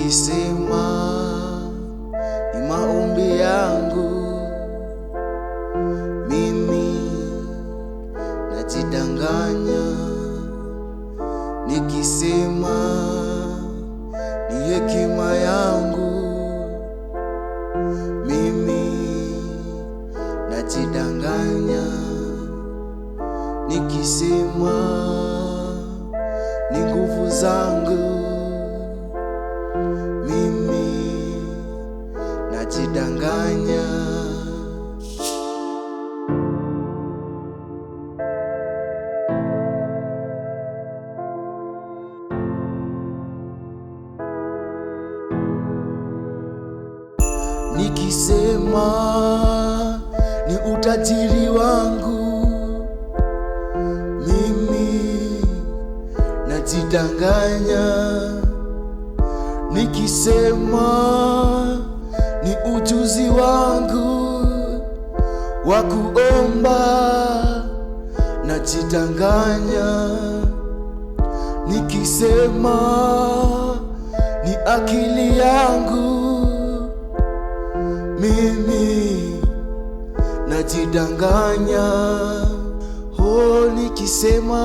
nikisema ni maombi yangu, mimi najidanganya. Nikisema ni hekima yangu, mimi najidanganya. Nikisema ni nguvu zangu, mimi najidanganya. Nikisema ni utajiri wangu, mimi najidanganya. Nikisema ni ujuzi wangu wa kuomba, najidanganya. Nikisema ni akili yangu, mimi najidanganya. Oh, nikisema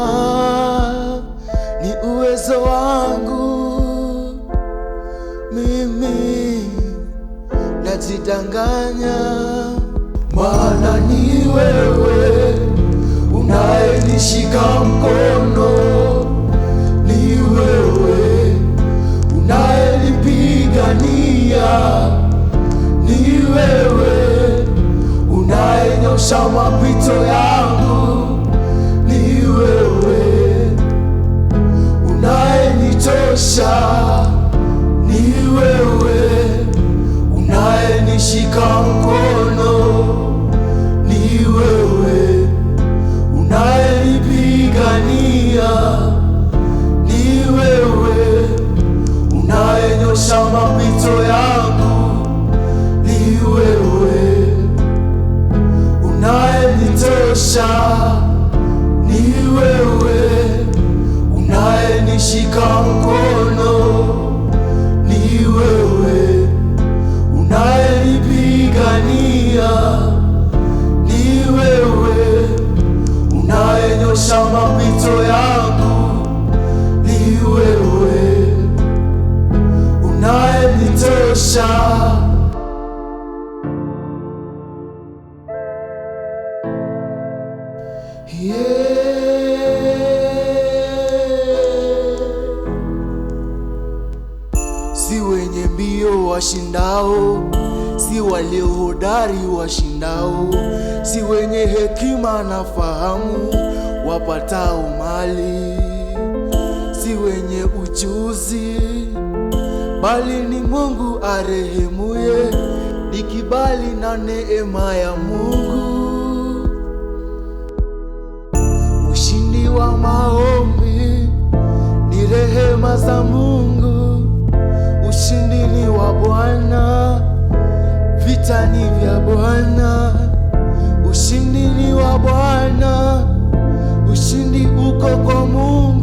ni uwezo wangu, mimi najidanganya. Maana ni wewe unayenishika mkono, ni wewe unayenipigania, ni wewe unayenyosha mapito yangu, ni wewe unayenitosha, ni wewe unayenishika mkono, ni wewe unayenipigania, ni wewe unayenyosha mapito yangu, ni wewe unayenitosha, ni wewe unayenishika mkono, ni wewe unayenipigania, ni wewe unayenyosha mapito yangu, ni wewe unayenitosha. Si wenye mbio washindao, si walio hodari washindao, si wenye hekima na fahamu wapatao mali, si wenye ujuzi, bali ni Mungu arehemuye, ni kibali na neema ya Mungu. Ushindi wa maombi ni rehema za Mungu, ushindi ni wa Bwana, vita ni vya Bwana. Ushindi ni wa Bwana, ushindi uko kwa Mungu.